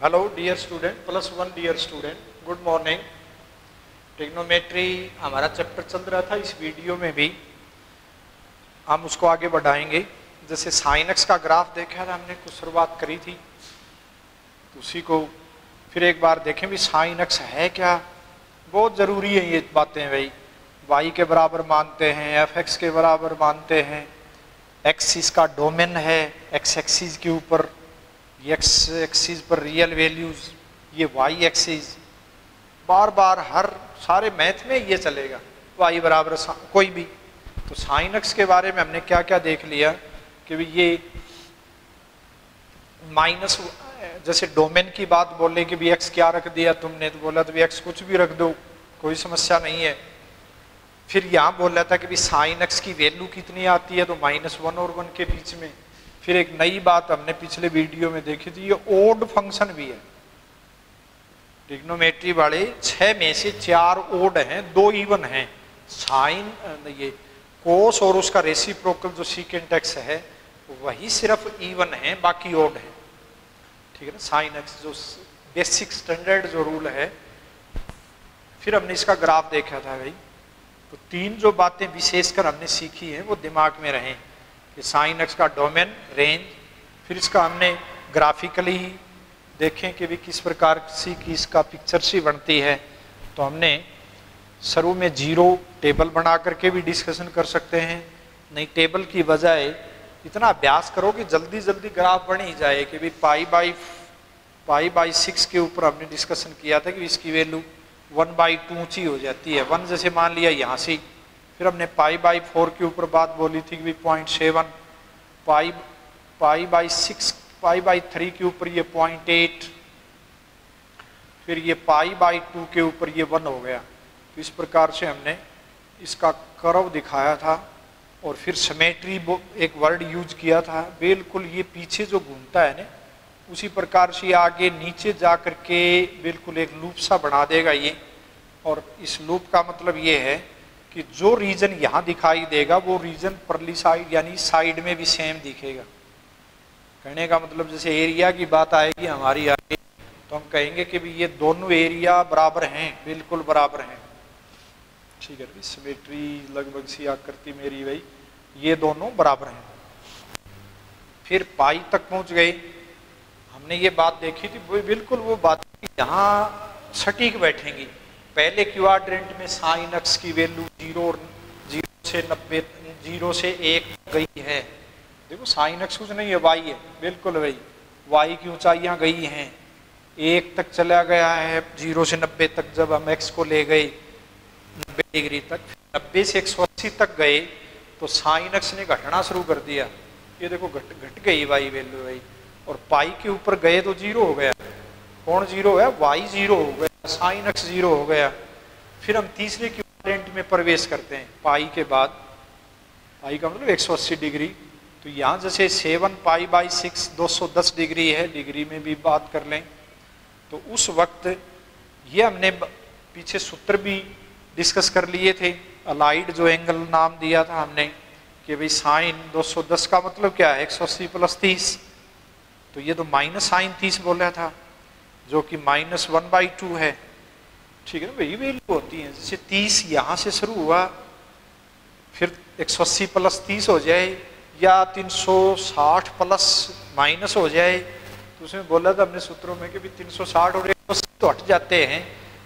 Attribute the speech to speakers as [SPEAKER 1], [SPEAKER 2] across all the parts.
[SPEAKER 1] Hello dear student, +1 dear student, good morning. Trigonometry हमारा chapter चल रहा था। इस वीडियो में भी हम उसको आगे बढ़ाएंगे। जैसे साइन एक्स का ग्राफ देखा था हमने, कुछ शुरुआत करी थी, तो उसी को फिर एक बार देखें भी साइन एक्स है क्या। बहुत ज़रूरी है ये बातें भाई। वाई के बराबर मानते हैं, एफ एक्स के बराबर मानते हैं, एक्स इसका डोमेन है, एक्स एक्सिस के ऊपर, एक्स एक्सिस पर रियल वैल्यूज, ये वाई एक्सिस, बार बार हर सारे मैथ में ये चलेगा। वाई बराबर कोई भी, तो साइन एक्स के बारे में हमने क्या क्या देख लिया कि भी ये माइनस, जैसे डोमेन की बात बोले कि भी एक्स क्या रख दिया तुमने, तो बोला तो भी एक्स कुछ भी रख दो, कोई समस्या नहीं है। फिर यहाँ बोल रहा था कि भी साइन एक्स की वैल्यू कितनी आती है, तो -1 और 1 के बीच में। फिर एक नई बात हमने पिछले वीडियो में देखी थी, ये ओड फंक्शन भी है। ट्रिग्नोमेट्री वाले 6 में से 4 ओड हैं, 2 इवन हैं। साइन ये कोस और उसका रेसिप्रोकल जो सीकेंट एक्स है वही सिर्फ इवन है, बाकी ओड है। ठीक है ना, साइन एक्स जो बेसिक स्टैंडर्ड जो रूल है। फिर हमने इसका ग्राफ देखा था भाई। तो 3 जो बातें विशेषकर हमने सीखी हैं वो दिमाग में रहें कि साइन एक्स का डोमेन, रेंज, फिर इसका हमने ग्राफिकली देखें कि भी किस प्रकार सी की इसका पिक्चर सी बनती है। तो हमने शुरू में 0 टेबल बना करके भी डिस्कशन कर सकते हैं। नहीं, टेबल की बजाय इतना अभ्यास करो कि जल्दी जल्दी ग्राफ बन ही जाए कि भी पाई/6 के ऊपर हमने डिस्कशन किया था कि इसकी वैल्यू 1/2 ऊँची हो जाती है। 1 जैसे मान लिया यहाँ से, फिर हमने पाई/4 के ऊपर बात बोली थी कि 0.7, पाई/6, पाई/3 के ऊपर ये 0.8, फिर ये पाई/2 के ऊपर ये 1 हो गया। तो इस प्रकार से हमने इसका कर्व दिखाया था। और फिर सिमेट्री एक वर्ड यूज किया था। बिल्कुल ये पीछे जो घूमता है ना, उसी प्रकार से आगे नीचे जा करके बिल्कुल एक लूप सा बना देगा ये। और इस लूप का मतलब ये है कि जो रीजन यहाँ दिखाई देगा वो रीजन परली साइड यानी साइड में भी सेम दिखेगा। कहने का मतलब जैसे एरिया की बात आएगी हमारी आगे, तो हम कहेंगे कि भी ये दोनों एरिया बराबर हैं, बिल्कुल बराबर हैं। ठीक है, सिमेट्री लगभग सी आकृति मेरी भाई, ये दोनों बराबर हैं। फिर पाई तक पहुंच गए। हमने ये बात देखी थी, बिल्कुल वो बात यहाँ सटीक बैठेंगी। पहले क्वाड्रेंट में साइन एक्स की वैल्यू 0 से 90, 0 से 1 गई है। देखो साइन एक्स कुछ नहीं है, वाई है, बिल्कुल वही। वाई की ऊंचाइयां गई हैं, 1 तक चला गया है, 0 से 90 तक जब हम एक्स को ले गए 90 डिग्री तक, 90 से 180 तक गए तो साइन एक्स ने घटना शुरू कर दिया। ये देखो घट गई वाई वैल्यू भाई। और पाई के ऊपर गए तो 0 हो गया। कौन 0 है? वाई 0 हो गया, साइन एक्स 0 हो गया। फिर हम तीसरे क्वाड्रेंट में प्रवेश करते हैं पाई के बाद। पाई का मतलब 180 डिग्री। तो यहाँ जैसे 7 पाई/6 210 डिग्री है, डिग्री में भी बात कर लें तो उस वक्त ये हमने पीछे सूत्र भी डिस्कस कर लिए थे। अलाइड जो एंगल नाम दिया था हमने कि भाई साइन 210 का मतलब क्या है? 180 + 30। तो ये तो माइनस साइन 30 बोल रहा था, जो कि -1/2 है। ठीक है ना, वही वैल्यू होती है। जैसे 30 यहाँ से शुरू हुआ, फिर 180 + 30 हो जाए, या 360 ± हो जाए। तो उसमें बोला था हमने सूत्रों में कि भी 360 और 180 तो हट जाते हैं,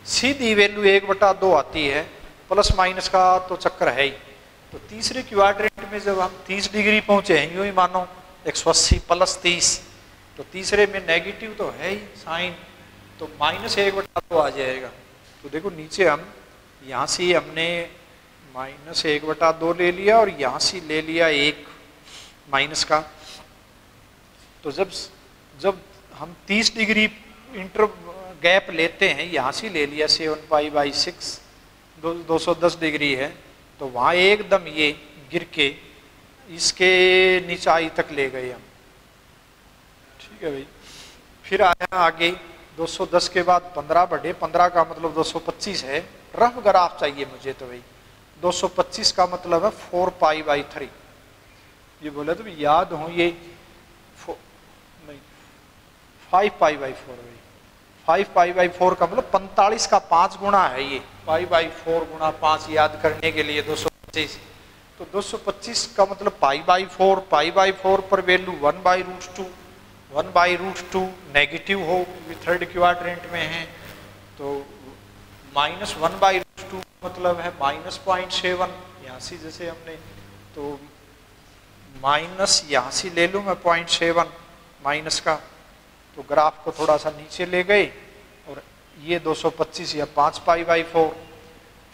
[SPEAKER 1] सीधी वैल्यू 1/2 आती है, प्लस माइनस का तो चक्कर है ही। तो तीसरे क्वाड्रेंट में जब हम 30 डिग्री पहुंचे हैं, यूँ ही मानो 180 + 30, तो तीसरे में नेगेटिव तो है ही साइन, तो -1/2 आ जाएगा। तो देखो नीचे हम यहाँ से हमने -1/2 ले लिया और यहाँ से ले लिया 1 माइनस का। तो जब हम 30 डिग्री इंटर गैप लेते हैं, यहाँ से ले लिया 7 पाई/6 210 डिग्री है, तो वहाँ एकदम ये गिर के इसके नीचाई तक ले गए हम। ठीक है भाई। फिर आया आगे 210 के बाद 15 बढ़े, 15 का मतलब 225 है। रफ ग्राफ चाहिए मुझे तो भाई। 225 का मतलब है 4 पाई/3। ये बोला तो याद हो, ये 5π/4 भाई, 5π/4 का मतलब 45 का 5 गुना है ये, π/4 गुना 5 याद करने के लिए 225। तो 225 का मतलब π/4, π/4 पर वैल्यू 1/√2, 1/√2 नेगेटिव हो, थर्ड क्वाड्रेंट में है, तो -1/√2 मतलब है -0.7। यहाँ से जैसे हमने तो माइनस यहाँ से ले लूँ मैं 0.7 माइनस का, तो ग्राफ को थोड़ा सा नीचे ले गए और ये 225 या 5π/4,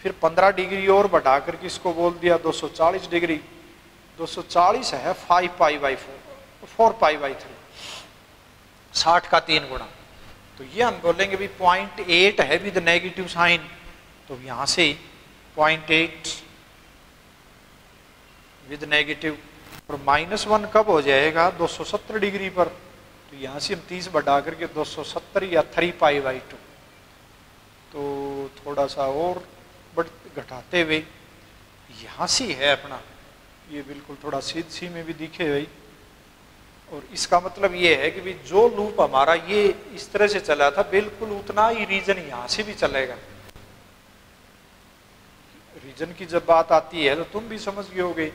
[SPEAKER 1] फिर 15 डिग्री और बढ़ा करके इसको बोल दिया 240 डिग्री। 240 है 5π/4, 4π/3, 60 का 3 गुना। तो ये हम बोलेंगे भी 0.8 है विद नेगेटिव साइन, तो यहाँ से 0.8 विद नेगेटिव, और -1 कब हो जाएगा 270 डिग्री पर, तो यहाँ से हम 30 बढ़ा करके 270 या 3π/2। तो थोड़ा सा और घटाते हुए यहाँ से है अपना, ये बिल्कुल थोड़ा सीधी में भी दिखे भाई, और इसका मतलब ये है कि भी जो लूप हमारा ये इस तरह से चला था बिल्कुल उतना ही रीजन यहाँ से भी चलेगा। रीजन की जब बात आती है तो तुम भी समझ गए होगे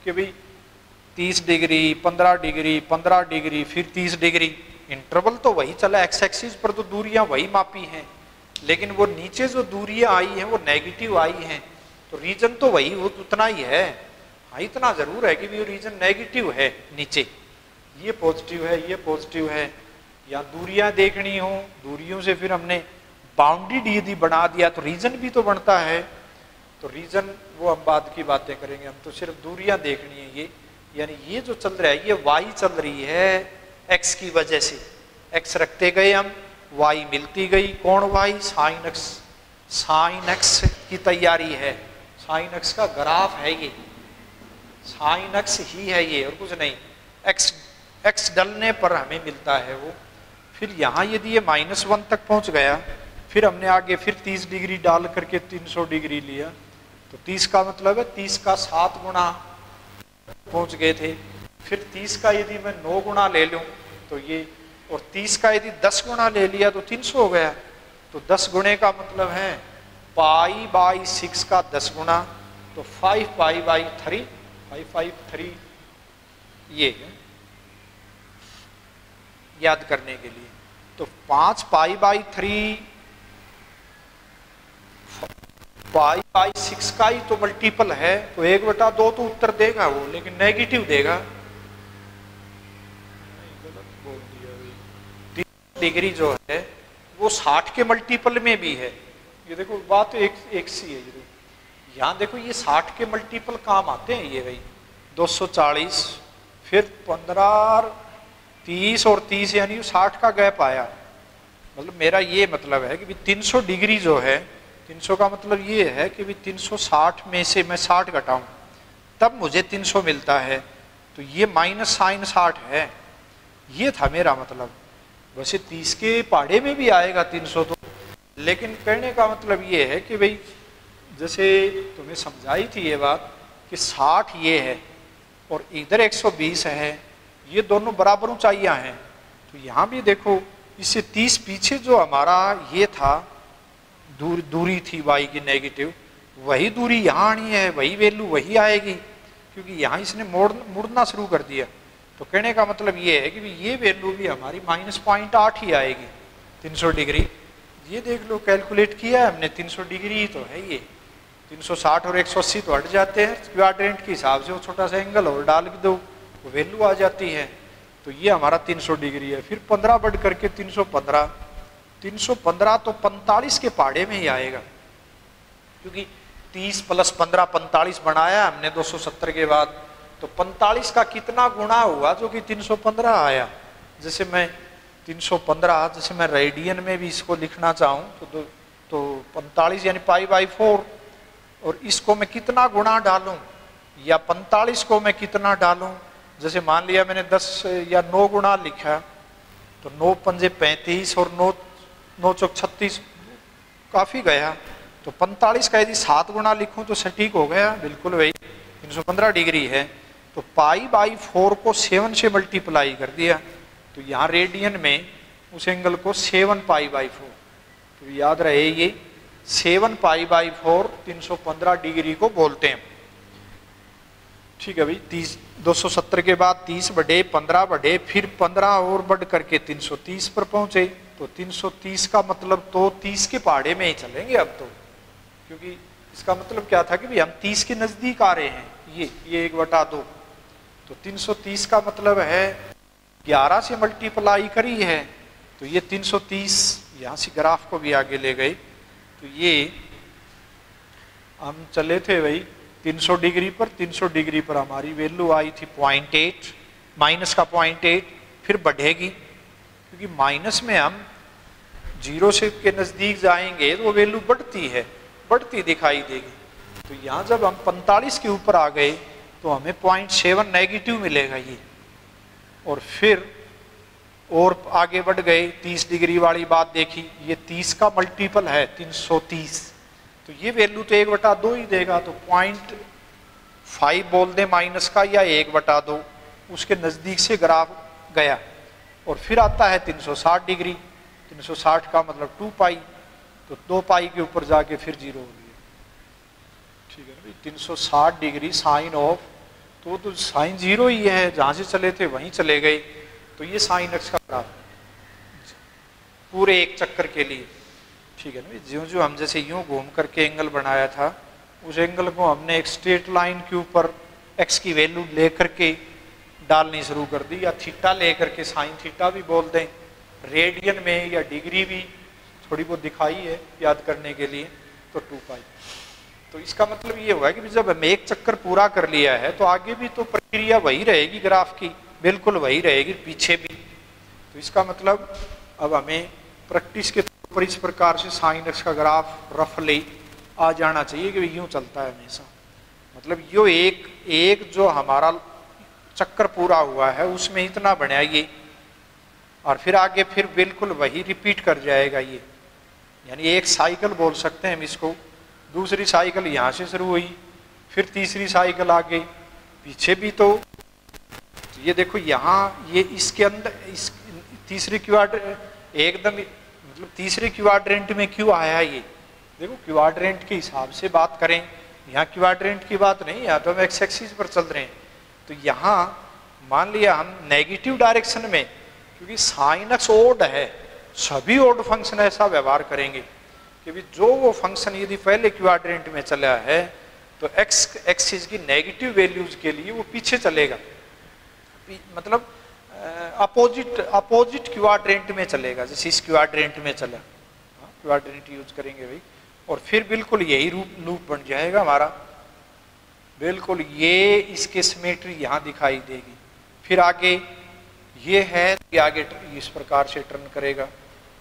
[SPEAKER 1] कि भाई 30 डिग्री, 15 डिग्री, 15 डिग्री, फिर 30 डिग्री, इंटरवल तो वही चला, एक्स एक्सिस पर तो दूरियां वही मापी हैं, लेकिन वो नीचे जो दूरियां आई हैं वो नेगेटिव आई हैं, तो रीजन तो वही वो उतना ही है। हाँ, इतना जरूर है कि वो रीजन नेगेटिव है, नीचे ये पॉजिटिव है, ये पॉजिटिव है। या दूरियां देखनी हो, दूरियों से फिर हमने बाउंडेड यदि बना दिया तो रीजन भी तो बनता है, तो रीजन वो हम बाद की बातें करेंगे, हम तो सिर्फ दूरियां देखनी है। ये यानी ये जो चल रहा है ये वाई चल रही है एक्स की वजह से, एक्स रखते गए हम, वाई मिलती गई, कौन Y, sine X, sine X की तैयारी है, साइन एक्स का ग्राफ है ये, साइन एक्स ही है ये और कुछ नहीं, एक्स एक्स डलने पर हमें मिलता है वो। फिर यहाँ यदि ये -1 तक पहुँच गया, फिर हमने आगे फिर 30 डिग्री डाल करके 300 डिग्री लिया, तो 30 का मतलब है 30 का 7 गुना पहुँच गए थे। फिर 30 का यदि मैं 9 गुना ले लूँ तो ये, और 30 का यदि 10 गुना ले लिया तो 300 हो गया। तो 10 गुणे का मतलब है π/6 का 10 गुना, तो 5π/3, 5/3 ये है याद करने के लिए। तो 5π/3 π/6 का ही तो मल्टीपल है, तो 1/2 तो उत्तर देगा वो, लेकिन नेगेटिव देगा। गलत बोल दिया। 30 डिग्री जो है वो 60 के मल्टीपल में भी है, ये देखो बात एक सी है। ये यहाँ देखो ये 60 के मल्टीपल काम आते हैं ये भाई, 240, फिर 15, 30 और 30 यानी 60 का गैप आया। मतलब मेरा ये मतलब है कि 300 डिग्री जो है, 300 का मतलब ये है कि 360 में से मैं 60 घटाऊं तब मुझे 300 मिलता है, तो ये माइनस साइन 60 है, ये था मेरा मतलब। वैसे 30 के पहाड़े में भी आएगा 300 तो, लेकिन कहने का मतलब ये है कि भाई जैसे तुम्हें समझाई थी ये बात कि 60 ये है और इधर 120 है, ये दोनों बराबर ऊंचाइयां हैं। तो यहाँ भी देखो इससे 30 पीछे जो हमारा ये था दूरी थी वाई की नेगेटिव, वही दूरी यहाँ आनी है, वही वैल्यू वही आएगी, क्योंकि यहाँ इसने मुड़ना शुरू कर दिया। तो कहने का मतलब ये है कि ये वैल्यू भी हमारी -0.8 ही आएगी 300 डिग्री। ये देख लो कैलकुलेट किया हमने, 300 डिग्री तो है ये, 360 और 180 तो हट जाते हैं क्वाड्रेंट के हिसाब से, वो छोटा सा एंगल और डाल दो वो वैल्यू आ जाती है। तो ये हमारा 300 डिग्री है। फिर 15 बढ़ करके 315, 315 तो 45 के पहाड़े में ही आएगा, क्योंकि 30 + 15 45 बनाया हमने 270 के बाद, तो 45 का कितना गुना हुआ जो कि 315 आया। जैसे मैं 315 जैसे मैं रेडियन में भी इसको लिखना चाहूँ तो 45 यानी π/4, और इसको मैं कितना गुना डालूं या 45 को मैं कितना डालूं, जैसे मान लिया मैंने 10 या 9 गुना लिखा, तो 9 पंजे 35 और 9 चौक 36 काफ़ी गया। तो 45 का यदि 7 गुना लिखूं तो सटीक हो गया, बिल्कुल वही 315 डिग्री है। तो π/4 को 7 से मल्टीप्लाई कर दिया, तो यहाँ रेडियन में उस एंगल को 7π/4, तो याद रहे ये 7π/4 315 डिग्री को बोलते हैं। ठीक है भाई, 270 के बाद 30 बढ़े, 15 बढ़े, फिर 15 और बढ़ करके 330 पर पहुंचे। तो 330 का मतलब तो 30 के पहाड़े में ही चलेंगे अब तो, क्योंकि इसका मतलब क्या था कि भाई हम 30 के नजदीक आ रहे हैं, ये 1/2। तो 330 का मतलब है 11 से मल्टीप्लाई करी है, तो ये 330, यहाँ से ग्राफ को भी आगे ले गए, तो ये हम चले थे भाई 300 डिग्री पर, 300 डिग्री पर हमारी वैल्यू आई थी 0.8, माइनस का 0.8, फिर बढ़ेगी, क्योंकि माइनस में हम 0 से के नज़दीक जाएंगे तो वो वैल्यू बढ़ती है, बढ़ती दिखाई देगी। तो यहाँ जब हम 45 के ऊपर आ गए तो हमें 0.7 नेगेटिव मिलेगा ये, और फिर और आगे बढ़ गए, 30 डिग्री वाली बात देखी, ये 30 का मल्टीपल है 330, तो ये वैल्यू तो 1/2 ही देगा। तो 0.5 बोल दे माइनस का, या 1/2, उसके नज़दीक से ग्राफ गया। और फिर आता है 360 डिग्री, 360 का मतलब 2π, तो 2π के ऊपर जाके फिर 0 हो गया। ठीक है ना, 360 डिग्री साइन ऑफ, तो साइन 0 ही है, जहाँ से चले थे वहीं चले गए। तो ये साइन एक्स का ग्राफ पूरे एक चक्कर के लिए। ठीक है ना, ज्यों ज्यों हम जैसे यूं घूम करके एंगल बनाया था, उस एंगल को हमने एक स्ट्रेट लाइन के ऊपर एक्स की वैल्यू ले करके डालनी शुरू कर दी, या थीटा ले करके, साइन थीटा भी बोल दें, रेडियन में या डिग्री भी थोड़ी बहुत दिखाई है याद करने के लिए, तो 2π। तो इसका मतलब ये हुआ कि जब हम एक चक्कर पूरा कर लिया है तो आगे भी तो प्रक्रिया वही रहेगी, ग्राफ की बिल्कुल वही रहेगी, पीछे भी। तो इसका मतलब अब हमें प्रैक्टिस के तौर पर इस प्रकार से साइन एक्स का ग्राफ रफली आ जाना चाहिए कि यूं चलता है हमेशा। मतलब यो एक जो हमारा चक्कर पूरा हुआ है उसमें इतना बना ये, और फिर आगे फिर बिल्कुल वही रिपीट कर जाएगा ये, यानी एक साइकिल बोल सकते हैं हम इसको। दूसरी साइकिल यहाँ से शुरू हुई, फिर तीसरी साइकिल आ गई, पीछे भी तो ये देखो यहाँ ये इसके अंदर इस तीसरे क्वाड्रेंट एकदम, मतलब तीसरे क्वाड्रेंट में क्यों आया ये, देखो क्वाड्रेंट के हिसाब से बात करें, यहाँ क्वाड्रेंट की बात नहीं, यहाँ तो हम एक्स एक्सिस पर चल रहे हैं। तो यहाँ मान लिया हम नेगेटिव डायरेक्शन में, क्योंकि साइन एक्स ओड है, सभी ओड फंक्शन ऐसा व्यवहार करेंगे कि भी जो वो फंक्शन यदि पहले क्वाड्रेंट में चला है तो एक्स एक्सिस की नेगेटिव वैल्यूज के लिए वो पीछे चलेगा, मतलब अपोजिट क्वाड्रेंट में चलेगा, जैसे इस क्वाड्रेंट में चला, क्वाड्रेंट यूज करेंगे भाई, और फिर बिल्कुल यही लूप बन जाएगा हमारा, बिल्कुल ये इसके सिमेट्री यहाँ दिखाई देगी। फिर आगे ये है कि आगे इस प्रकार से टर्न करेगा।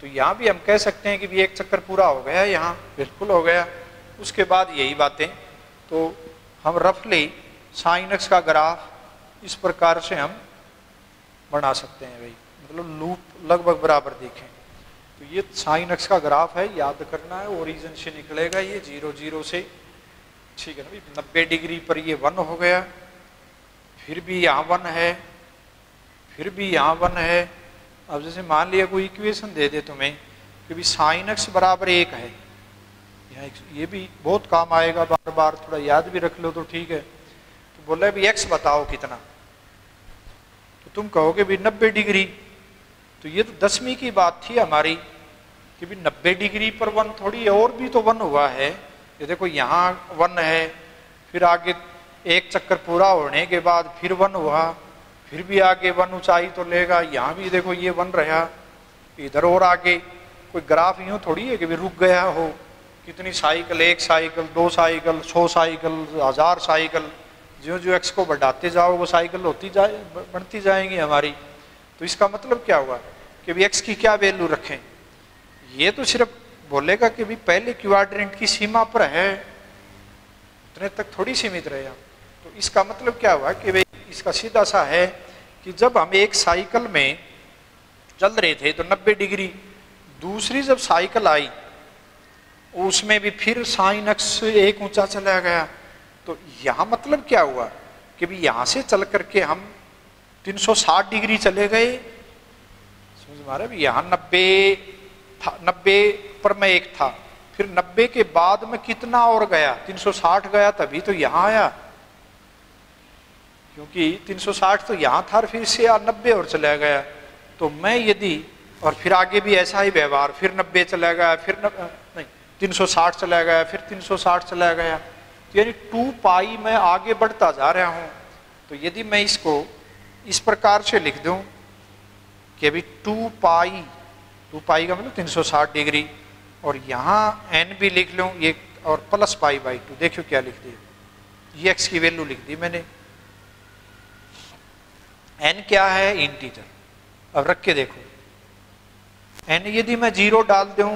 [SPEAKER 1] तो यहाँ भी हम कह सकते हैं कि भी एक चक्कर पूरा हो गया, यहाँ बिल्कुल हो गया। उसके बाद यही बातें, तो हम रफली साइन एक्स का ग्राफ इस प्रकार से हम बना सकते हैं भाई, मतलब लूप लगभग बराबर देखें। तो ये साइन एक्स का ग्राफ है, याद करना है, ओरिजिन से निकलेगा ये 0 0 से। ठीक है ना भाई, 90 डिग्री पर ये 1 हो गया, फिर भी यहाँ 1 है, फिर भी यहाँ 1 है। अब जैसे मान लिया कोई इक्वेशन दे दे तुम्हें कि भी साइन एक्स बराबर 1 है, यहाँ ये भी बहुत काम आएगा, बार बार थोड़ा याद भी रख लो तो ठीक है। तो बोला है भी एक्स बताओ कितना, तो तुम कहोगे भी 90 डिग्री। तो ये तो 10वीं की बात थी हमारी कि भी 90 डिग्री पर 1 थोड़ी, और भी तो 1 हुआ है। ये देखो यहाँ 1 है, फिर आगे एक चक्कर पूरा होने के बाद फिर 1 हुआ, फिर भी आगे 1 ऊंचाई तो लेगा, यहाँ भी देखो ये 1 रहा, इधर और आगे। कोई ग्राफ यूँ थोड़ी है कि भी रुक गया हो, कितनी cycle, 1 cycle, 2 cycle, 100 cycle, 1000 cycle, जो जो एक्स को बढ़ाते जाओ वो साइकिल होती जाए, बढ़ती जाएंगी हमारी। तो इसका मतलब क्या हुआ कि भी एक्स की क्या वैल्यू रखें, ये तो सिर्फ बोलेगा कि भी पहले क्वाड्रेंट की सीमा पर है, उतने तक थोड़ी सीमित रहे हम। तो इसका मतलब क्या हुआ कि भाई इसका सीधा सा है कि जब हम एक साइकिल में चल रहे थे तो 90 डिग्री, दूसरी जब साइकिल आई उसमें भी फिर साइन एक्स एक ऊंचा चला गया। तो यहाँ मतलब क्या हुआ कि भी यहाँ से चल करके हम 360 डिग्री चले गए, समझ समझ में आ रहा है? यहाँ 90 था, 90 पर मैं 1 था, फिर 90 के बाद में कितना और गया, 360 गया, तभी तो यहाँ आया, क्योंकि 360 तो यहाँ था, फिर से 90 और चला गया। तो मैं यदि, और फिर आगे भी ऐसा ही व्यवहार, फिर 90 चला गया, फिर नहीं 360 चला गया, फिर 360 चला गया, तो यानी 2 पाई मैं आगे बढ़ता जा रहा हूँ। तो यदि मैं इसको इस प्रकार से लिख दूँ कि अभी 2 पाई का मतलब 360 डिग्री, और यहाँ n भी लिख लूँ ये, और प्लस पाई बाई 2, देखो क्या लिख दिया, ये x की वैल्यू लिख दी मैंने। n क्या है? इंटीजर। अब रख के देखो, n यदि मैं 0 डाल दूं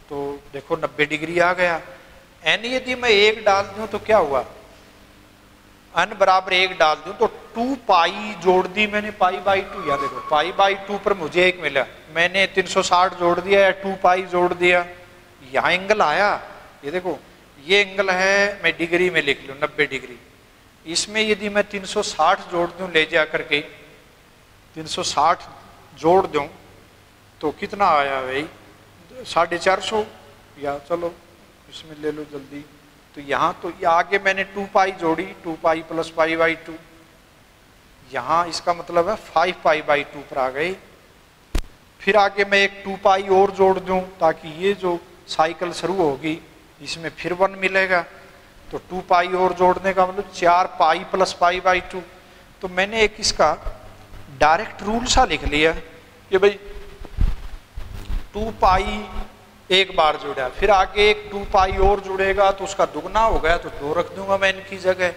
[SPEAKER 1] तो देखो 90 डिग्री आ गया, n यदि मैं 1 डाल दूं तो क्या हुआ, n बराबर 1 डाल दूं तो 2 पाई जोड़ दी मैंने, पाई बाई 2, या देखो पाई बाई 2 पर मुझे 1 मिला, मैंने 360 जोड़ दिया या 2 पाई जोड़ दिया, यहाँ एंगल आया, ये देखो ये एंगल है, मैं डिग्री में लिख लूँ 90 डिग्री। इसमें यदि मैं 360 जोड़ दूं, ले जा करके 360 जोड़ दूं तो कितना आया भाई, 450, या चलो इसमें ले लो जल्दी। तो यहाँ तो आगे मैंने 2 पाई जोड़ी, 2 पाई प्लस पाई बाई 2, यहाँ इसका मतलब है 5 पाई बाई 2 पर आ गई। फिर आगे मैं एक 2 पाई और जोड़ दूं ताकि ये जो साइकिल शुरू होगी इसमें फिर 1 मिलेगा, तो 2 पाई और जोड़ने का मतलब 4 पाई प्लस पाई बाई 2। तो मैंने एक इसका डायरेक्ट रूल सा लिख लिया कि भाई 2 पाई एक बार जुड़ा, फिर आगे एक 2 पाई और जुड़ेगा तो उसका दुगना हो गया, तो 2 रख दूंगा मैं इनकी जगह,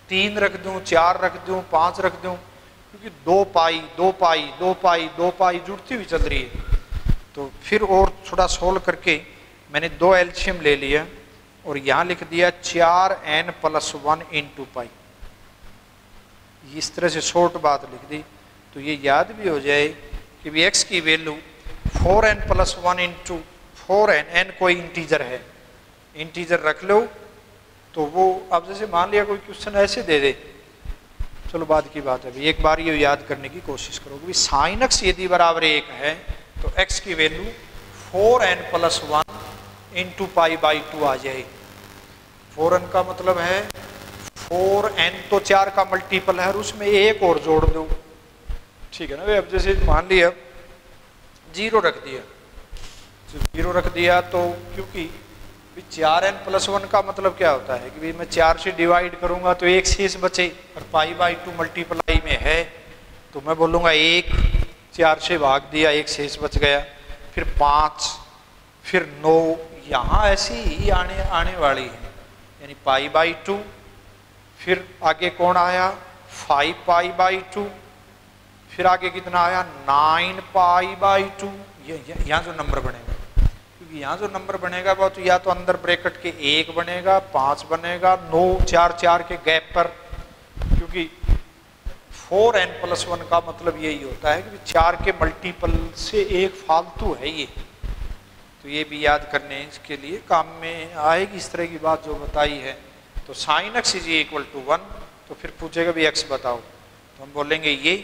[SPEAKER 1] 3 रख दूं, 4 रख दूं, 5 रख दूं, क्योंकि 2 पाई 2 पाई 2 पाई 2 पाई जुड़ती हुई चल रही है। तो फिर और थोड़ा सोल्व करके मैंने 2 एलसीएम ले लिया और यहाँ लिख दिया 4n + 1 × पाई, इस तरह से शॉर्ट बात लिख दी। तो ये याद भी हो जाए कि भी x की वैल्यू 4n + 1 × 4n, n कोई इंटीजर है, इंटीजर रख लो। तो वो अब जैसे मान लिया कोई क्वेश्चन ऐसे दे दे, चलो बाद की बात है, अभी एक बार ये याद करने की कोशिश करो कि साइन x यदि बराबर 1 है तो x की वैल्यू 4n + 1 × पाई बाई 2 आ जाए। 4n का मतलब है 4n तो 4 का मल्टीपल है और उसमें 1 और जोड़ दो, ठीक है ना भाई। अब जैसे मान लिया 0 रख दिया, 0 रख दिया तो क्योंकि 4n + 1 का मतलब क्या होता है कि भाई मैं 4 से डिवाइड करूंगा तो 1 शेष बचे, और पाई बाई 2 मल्टीप्लाई में है तो मैं बोलूँगा 1, 4 से भाग दिया 1 शेष बच गया, फिर 5, फिर 9, यहाँ ऐसी ही आने वाली है, यानी पाई बाई 2, फिर आगे कौन आया 5 पाई बाई 2, फिर आगे कितना आया 9 पाई बाई 2। यहाँ जो नंबर बनेगा, क्योंकि यहाँ जो नंबर बनेगा वो तो या तो अंदर ब्रैकेट के 1 बनेगा, 5 बनेगा, 9, 4 4 के गैप पर, क्योंकि 4n + 1 का मतलब यही होता है कि 4 के मल्टीपल से 1 फालतू है ये। तो ये भी याद करने के लिए काम में आएगी इस तरह की बात जो बताई है। तो sin x = 1, तो फिर पूछेगा भी x बताओ, तो हम बोलेंगे ये।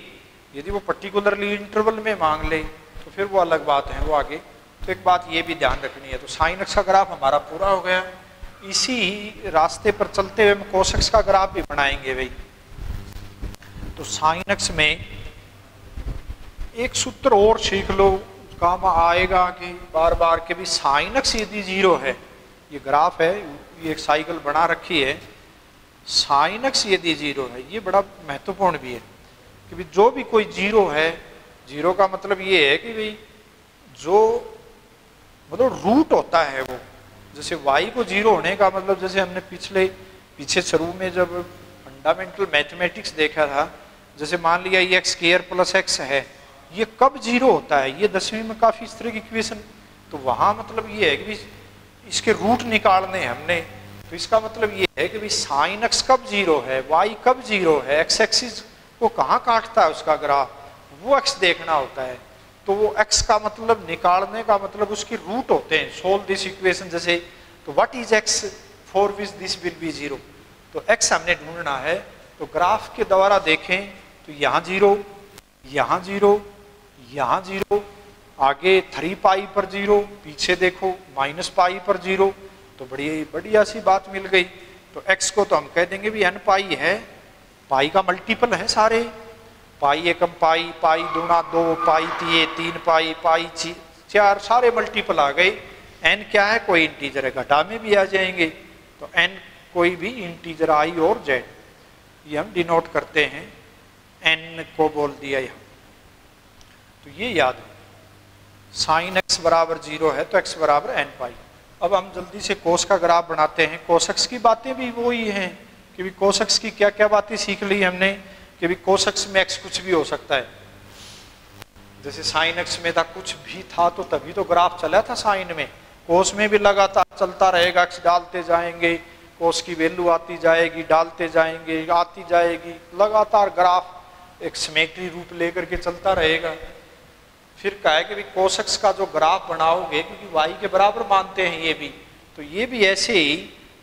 [SPEAKER 1] यदि वो पर्टिकुलरली इंटरवल में मांग ले तो फिर वो अलग बात है, वो आगे। तो एक बात ये भी ध्यान रखनी है। तो sin x का ग्राफ हमारा पूरा हो गया। इसी रास्ते पर चलते हुए हम cos x का ग्राफ भी बनाएंगे भाई। तो sin x में एक सूत्र और सीख लो, काम आएगा कि बार बार के भी sin x यदि 0 है, ये ग्राफ है, ये एक साइकिल बना रखी है, sin x यदि 0 है, ये बड़ा महत्वपूर्ण भी है कि भी जो भी कोई 0 है, 0 का मतलब ये है कि भाई जो मतलब रूट होता है वो, जैसे y को 0 होने का मतलब जैसे हमने पीछे शुरू में जब फंडामेंटल मैथमेटिक्स देखा था, जैसे मान लिया ये x² + x है, ये कब 0 होता है, ये 10वीं में काफ़ी इस तरह की इक्वेशन, तो वहाँ मतलब ये है कि इसके रूट निकालने हमने, तो इसका मतलब ये है कि भाई sin x कब 0 है, y कब 0 है, x एक्सिस को कहाँ काटता है उसका ग्राफ, वो x देखना होता है। तो वो x का मतलब निकालने का मतलब उसके रूट होते हैं, सोल्व दिस इक्वेशन जैसे। तो what is x for which this will be 0, तो x हमने ढूंढना है। तो ग्राफ के द्वारा देखें तो यहाँ 0, यहाँ 0, यहाँ 0, आगे 3 पाई पर 0, पीछे देखो माइनस पाई पर 0, तो बढ़िया सी बात मिल गई। तो x को तो हम कह देंगे भी n पाई है, पाई का मल्टीपल है सारे, पाई एकम पाई, पाई दूना 2, पाई तिये 3 पाई, पाई 4, सारे मल्टीपल आ गए। n क्या है, कोई इंटीजर है, घटा में भी आ जाएंगे। तो n कोई भी इंटीजर i और z, ये हम डिनोट करते हैं, n को बोल दिया यहाँ। तो ये याद है, साइन x बराबर 0 है तो x बराबर n पाई। अब हम जल्दी से कोस का ग्राफ बनाते हैं। कोस की बातें भी वही हैं कि भी कोस की क्या क्या बातें सीख ली हमने कि भी कोस में x कुछ भी हो सकता है। जैसे साइन x में था कुछ भी था तो तभी तो ग्राफ चला था साइन में, कोस में भी लगातार चलता रहेगा, x डालते जाएंगे, कोस की वैल्यू आती जाएगी, डालते जाएंगे, आती जाएगी, लगातार ग्राफ एक सिमेट्री रूप लेकर के चलता रहेगा। फिर कहा है कि भी कोस का जो ग्राफ बनाओगे, क्योंकि y के बराबर मानते हैं ये भी, तो ये भी ऐसे ही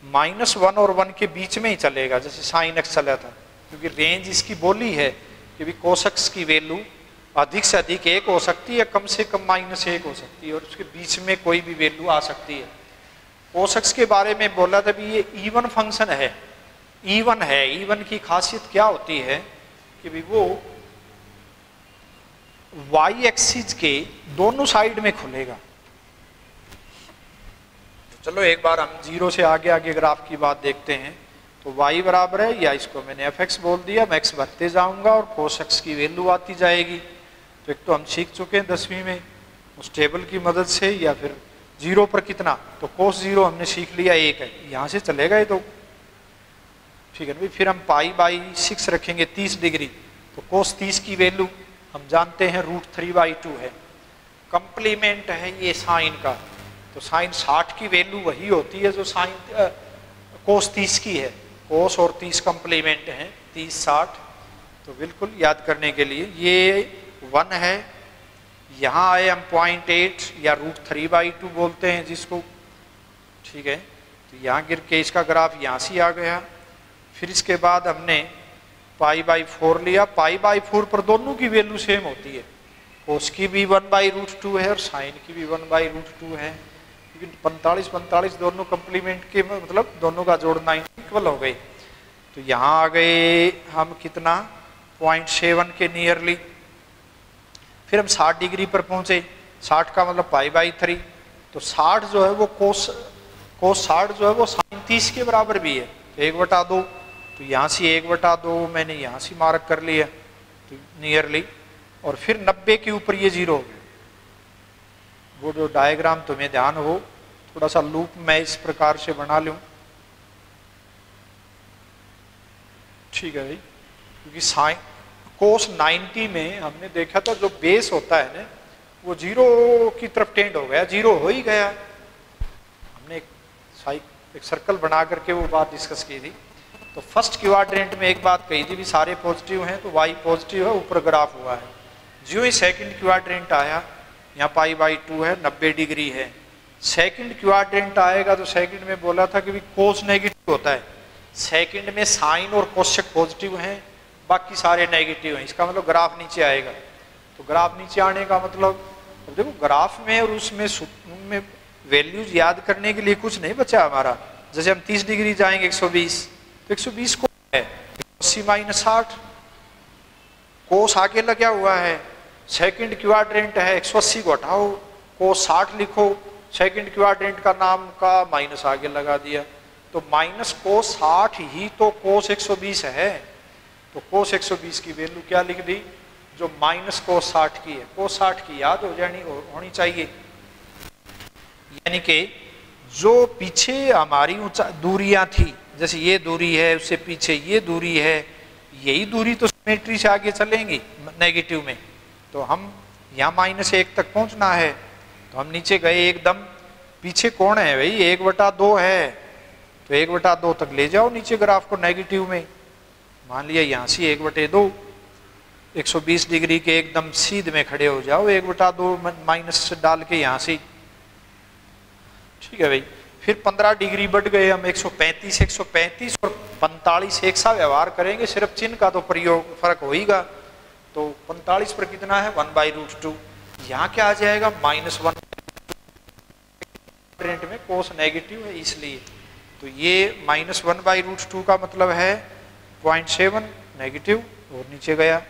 [SPEAKER 1] -1 और 1 के बीच में ही चलेगा जैसे साइन x चला था, क्योंकि रेंज इसकी बोली है कि भी कोस की वैल्यू अधिक से अधिक 1 हो सकती है, कम से कम -1 हो सकती है, और उसके बीच में कोई भी वैल्यू आ सकती है। कोस के बारे में बोला था भी ये इवन फंक्शन है, इवन है। इवन की खासियत क्या होती है कि भी वो y एक्सिस के दोनों साइड में खुलेगा। तो चलो एक बार हम 0 से आगे आगे ग्राफ की बात देखते हैं। तो y बराबर है, या इसको मैंने fx बोल दिया, मैं x भरते जाऊंगा और cos x की वैल्यू आती जाएगी। तो एक तो हम सीख चुके हैं 10वीं में उस टेबल की मदद से, या फिर 0 पर कितना, तो cos 0 हमने सीख लिया 1 है, यहाँ से चलेगा ये तो ठीक है ना। फिर हम π/6 रखेंगे 30 डिग्री, तो cos 30 की वैल्यू हम जानते हैं √3/2 है। कंप्लीमेंट है ये साइन का, तो साइन 60 की वैल्यू वही होती है जो साइन cos 30 की है। cos और 30 कंप्लीमेंट है, 30 60। तो बिल्कुल याद करने के लिए ये 1 है, यहाँ आए हम 0.8 या √3/2 बोलते हैं जिसको, ठीक है। तो यहाँ गिर के इसका ग्राफ यहाँ से आ गया। फिर इसके बाद हमने π/4 लिया, π/4 पर दोनों की वैल्यू सेम होती है, cos की भी 1/√2 है और साइन की भी 1/√2 है, क्योंकि 45 दोनों कंप्लीमेंट के मतलब दोनों का जोड़ना इक्वल हो गए। तो यहाँ आ गए हम कितना 0.7 के नियरली। फिर हम 60 डिग्री पर पहुंचे, 60 का मतलब π/3। तो 60 जो है वो cos 60 जो है वो साइन 30 के बराबर भी है, 1/2। तो यहाँ से 1/2 मैंने यहाँ से मार्क कर लिया, तो नियरली। और फिर 90 के ऊपर ये 0 हो गया। वो जो डायग्राम तुम्हें ध्यान हो, थोड़ा सा लूप मैं इस प्रकार से बना लूँ, ठीक है भाई। क्योंकि साइन cos 90 में हमने देखा था जो बेस होता है ना वो 0 की तरफ टेंड हो गया, 0 हो ही गया। हमने एक सर्कल बना करके वो बात डिस्कस की थी। तो फर्स्ट क्वाड्रेंट में एक बात कही थी भी सारे पॉजिटिव हैं तो y पॉजिटिव है, ऊपर ग्राफ हुआ है। जो ही सेकंड क्वाड्रेंट आया, यहाँ π/2 है, 90 डिग्री है। सेकंड क्वाड्रेंट आएगा तो सेकंड में बोला था कि भी cos नेगेटिव होता है, सेकंड में साइन और कोसेक पॉजिटिव हैं, बाकी सारे नेगेटिव हैं। इसका मतलब ग्राफ नीचे आएगा। तो ग्राफ नीचे आने का मतलब देखो ग्राफ में और उसमें वैल्यूज याद करने के लिए कुछ नहीं बचा हमारा। जैसे हम 30 डिग्री जाएंगे 120, तो 120 को है 80-60, कोस आगे लगा हुआ है। सेकंड क्वाड्रेंट है, 180 को हटाओ, कोस 60 लिखो, सेकंड क्वाड्रेंट का नाम का माइनस आगे लगा दिया, तो माइनस कोस 60 ही तो कोस 120 है। तो कोस 120 की वैल्यू क्या लिख दी, जो माइनस कोस 60 की है। कोस 60 की याद हो जानी होनी चाहिए, यानी कि जो पीछे हमारी दूरियां थी, जैसे ये दूरी है, उससे पीछे ये दूरी है, यही दूरी तो सिमेट्री से आगे चलेंगी नेगेटिव में। तो हम यहाँ -1 तक पहुंचना है, तो हम नीचे गए एकदम। पीछे कौन है भाई, 1/2 है, तो 1/2 तक ले जाओ नीचे ग्राफ को नेगेटिव में। मान लिया यहाँ से 1/2, 120 डिग्री के एकदम सीध में खड़े हो जाओ, 1/2 माइनस डाल के यहाँ से, ठीक है भाई। फिर 15 डिग्री बढ़ गए हम, 135 और 45 एक सा व्यवहार करेंगे, सिर्फ चिन्ह का तो प्रयोग फर्क होगा। तो 45 पर कितना है 1/√2, यहाँ क्या आ जाएगा -1, क्वाड्रेंट में कोस नेगेटिव है इसलिए, तो ये -1/√2 का मतलब है 0.7 नेगेटिव और नीचे गया।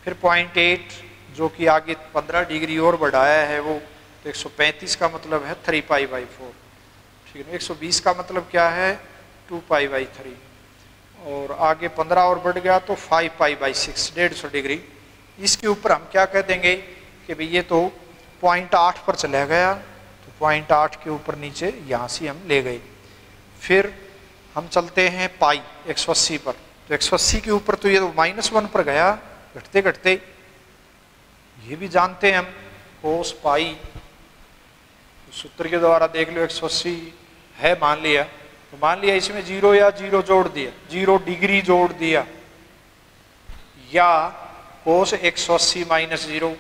[SPEAKER 1] फिर 0.8 जो कि आगे 15 डिग्री और बढ़ाया है वो, तो 135 का मतलब है 3π/4, ठीक है। 120 का मतलब क्या है 2π/3, और आगे 15 और बढ़ गया तो 5π/6, 150 डिग्री। इसके ऊपर हम क्या कह देंगे कि भाई ये तो 0.8 पर चला गया, तो 0.8 के ऊपर नीचे यहाँ से हम ले गए। फिर हम चलते हैं पाई 180 पर, तो 180 के ऊपर तो ये तो -1 पर गया घटते घटते। ये भी जानते हैं हम कोस पाई, सूत्र के द्वारा देख लो 180 है मान लिया, तो मान लिया इसमें 0 या 0 जोड़ दिया, 0 डिग्री जोड़ दिया, या कोस 180 -0,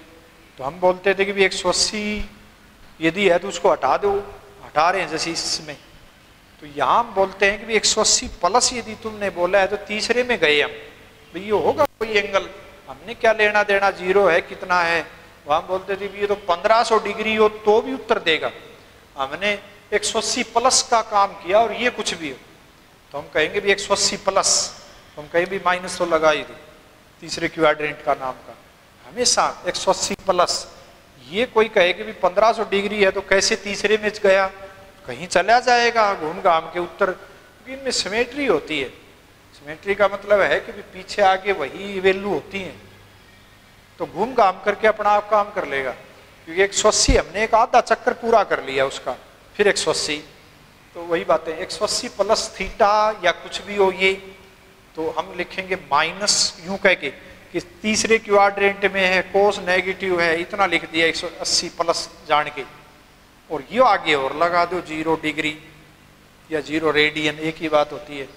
[SPEAKER 1] तो हम बोलते थे कि भी 180 यदि है तो उसको हटा दो, हटा रहे हैं जैसे इसमें, तो यहाँ हम बोलते हैं कि भी 180 प्लस यदि तुमने बोला है तो तीसरे में गए हम, भाई ये होगा कोई एंगल, हमने क्या लेना देना, 0 है कितना है, वहाँ बोलते थे ये तो 1500 डिग्री हो तो भी उत्तर देगा, हमने 180 प्लस का काम किया और ये कुछ भी हो, तो हम कहेंगे भी 180 प्लस, तो हम कहें भी माइनस तो लगा ही दो तीसरे क्वाड्रेंट का नाम का, हमेशा 180 प्लस। ये कोई कहे कि भी 1500 डिग्री है तो कैसे तीसरे में गया, कहीं चला जाएगा घूम घाम के उत्तर, क्योंकि इनमें सिमेट्री होती है। सिमेट्री का मतलब है कि भी पीछे आगे वही वैल्यू होती है, तो घूम घाम करके अपना आप काम कर लेगा, क्योंकि 180 हमने एक आधा चक्कर पूरा कर लिया उसका, फिर 180, तो वही बातें 180 प्लस थीटा या कुछ भी हो ये, तो हम लिखेंगे माइनस, यूं कह के कि तीसरे क्वाड्रेंट में है कोस नेगेटिव है, इतना लिख दिया 180 प्लस जान के, और ये आगे और लगा दो 0 डिग्री या 0 रेडियन, एक ही बात होती है,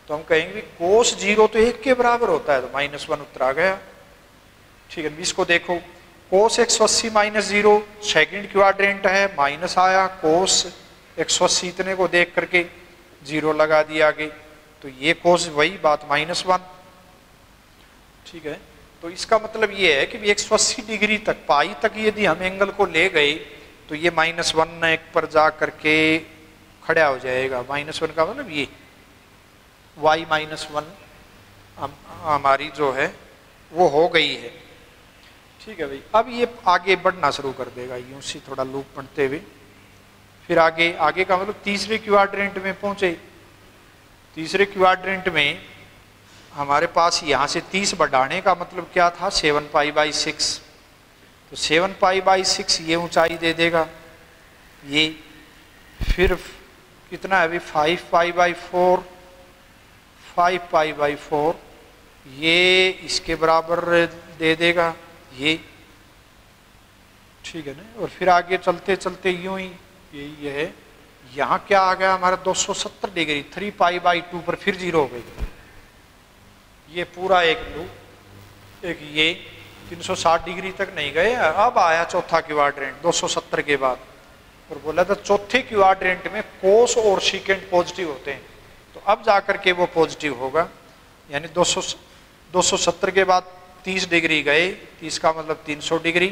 [SPEAKER 1] तो हम कहेंगे कोस 0 तो 1 के बराबर होता है, तो -1 उत्तर आ गया, ठीक है। इसको देखो कोस 180 -0 सेकंड क्वाड्रेंट है, माइनस आया, कोस 180 इतने को देख करके 0 लगा दिया आगे, तो ये कोस वही बात -1, ठीक है। तो इसका मतलब ये है कि 180 डिग्री तक पाई तक यदि हम एंगल को ले गए तो ये -1 पर जा करके खड़ा हो जाएगा, -1 का मतलब ये y -1 हमारी जो है वो हो गई है, ठीक है भाई। अब ये आगे बढ़ना शुरू कर देगा यूं सी थोड़ा लूप बनते हुए, फिर आगे आगे का मतलब तीसरे क्वाड्रेंट में पहुंचे। तीसरे क्वाड्रेंट में हमारे पास यहाँ से 30 बढ़ाने का मतलब क्या था 7π/6, तो 7π/6 ये ऊंचाई दे देगा ये, फिर कितना है अभी 5π/4, 5π/4 ये इसके बराबर दे देगा ये, ठीक है ना। और फिर आगे चलते चलते यूं ही ये है, यहाँ क्या आ गया हमारा 270 डिग्री, 3π/2 पर फिर 0 हो गई, ये पूरा एक लूप, एक ये 360 डिग्री तक नहीं गए। अब आया चौथा क्वाड्रेंट 270 के बाद, और बोला था चौथे क्वाड्रेंट में कोस और सीकेंट पॉजिटिव होते हैं, तो अब जाकर के वो पॉजिटिव होगा, यानी 270 के बाद 30 डिग्री गए, 30 का मतलब 300 डिग्री,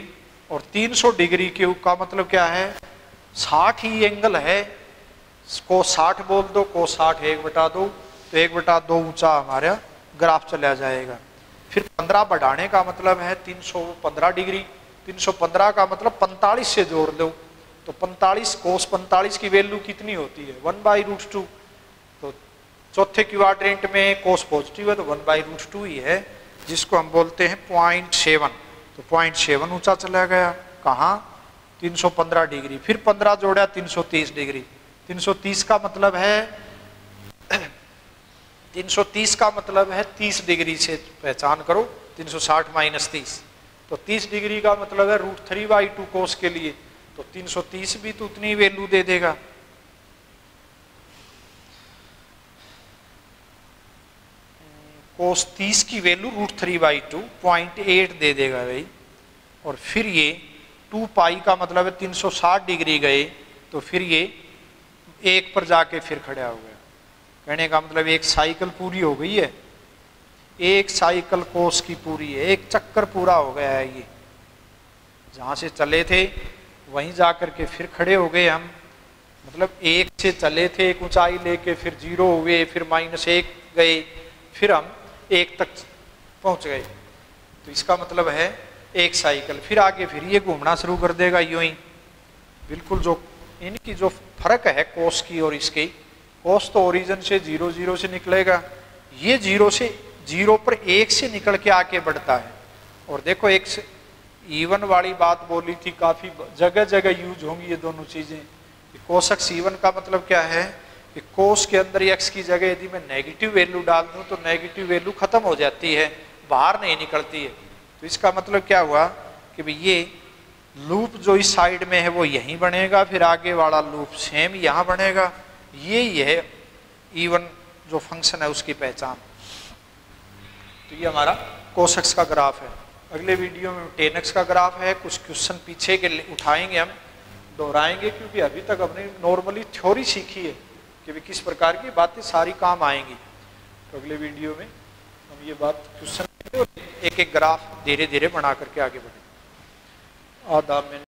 [SPEAKER 1] और 300 डिग्री के का मतलब क्या है 60 ही एंगल है, को 60 बोल दो, को 60 1/2, तो 1/2 ऊंचा हमारा ग्राफ चला जाएगा। फिर 15 बढ़ाने का मतलब है 315 डिग्री, 315 का मतलब 45 से जोड़ दो, तो 45 कोस 45 की वैल्यू कितनी होती है 1/√2, तो चौथे क्वाड्रेंट में कोस पॉजिटिव है तो 1/√2 ही है, जिसको हम बोलते हैं 0.7, तो 0.7 ऊंचा चला गया कहाँ 315 डिग्री, फिर 15 जोड़ा 330 डिग्री, 330 का मतलब है 330 का मतलब है 30 डिग्री से पहचान करो, 360 - 30, तो 30 डिग्री का मतलब है √3/2 कोस के लिए, तो 330 भी तो उतनी वैल्यू दे देगा। कोस 30 की वैल्यू √3/2 0.8 दे देगा भाई, और फिर ये 2π का मतलब है 360 डिग्री गए, तो फिर ये 1 पर जाके फिर खड़ा हो गया, कहने का मतलब एक साइकिल पूरी हो गई है, एक साइकिल कोस की पूरी है, एक चक्कर पूरा हो गया है ये, जहाँ से चले थे वहीं जा कर के फिर खड़े हो गए हम, मतलब 1 से चले थे एक ऊंचाई लेके, फिर 0 हुए, फिर -1 गए, फिर हम 1 तक पहुँच गए। तो इसका मतलब है एक साइकिल। फिर आगे फिर ये घूमना शुरू कर देगा यूं ही, बिल्कुल जो इनकी जो फर्क है कोस की और इसकी, कोस तो ओरिजिन से 0 0 से निकलेगा, ये 0 से 0 पर 1 से निकल के आके बढ़ता है। और देखो एक से इवन वाली बात बोली थी, काफी जगह जगह यूज होंगी ये दोनों चीजें। कोसक C1 का मतलब क्या है कि कोस के अंदर x की जगह यदि मैं नेगेटिव वैल्यू डाल दूं तो नेगेटिव वैल्यू खत्म हो जाती है, बाहर नहीं निकलती है। तो इसका मतलब क्या हुआ कि भाई ये लूप जो इस साइड में है वो यहीं बनेगा, फिर आगे वाला लूप सेम यहाँ बनेगा। यही है इवन जो फंक्शन है उसकी पहचान। तो ये हमारा कोसक्स का ग्राफ है। अगले वीडियो में 10x का ग्राफ है, कुछ क्वेश्चन पीछे के उठाएंगे, हम दोहराएंगे, क्योंकि अभी तक हमने नॉर्मली थ्योरी सीखी है कि भी किस प्रकार की बातें सारी काम आएंगी। तो अगले वीडियो में हम ये बात क्वेश्चन एक एक ग्राफ धीरे धीरे बना करके आगे बढ़ेंगे। आदाब में